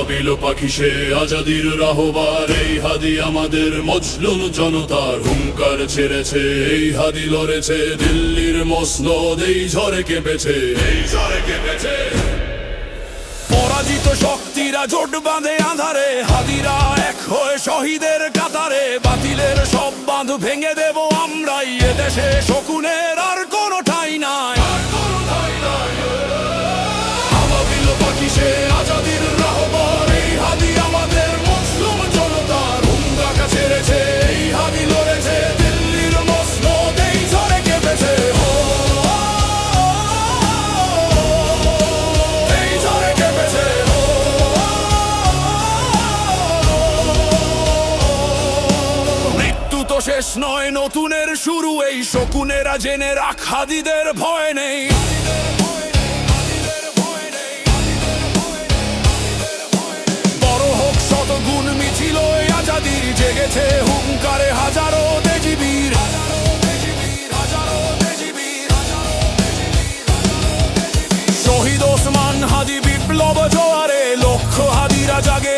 Below পাখি সে আজাদির রাহবার, এই হাদি আমাদের মজলুম জনতার হুঙ্কার ছেড়েছে। এই হাদি লড়েছে দিল্লির মসনদ, এই ঝড়ে কেঁপেছে, এই ঝড়ে কেঁপেছে। পরাজিত শক্তিরা জোট বাঁধে আধারে, হাদিরা এক হয়ে শহীদের কাতারে। বাতিলের সব বাঁধ ভেঙে দেব আমরাই, এদেশে শকুনের আর কোনো ঠাঁই নাই। বিলো পাখি সে আজাদির রাহবার, এই হাদি আমাদের মজলুম জনতার হুঙ্কার ছেড়েছে। এই হাদি লড়েছে দিল্লির মসনদ, এই ঝড়ে কেঁপেছে, এই ঝড়ে কেঁপেছে। মৃত্যু তো শেষ নয়, নতুনের শুরু। এই শকুনেরা জেনে রাখ, হাদিদের ভয় নেই। বড় হোক শতগুণ মিছিল আজাদির, জেগেছে হুঙ্কারে হাজারো দেশবীর। শহীদ ওসমান হাদি বিপ্লব জোয়ারে, লক্ষ হাদিরা জাগে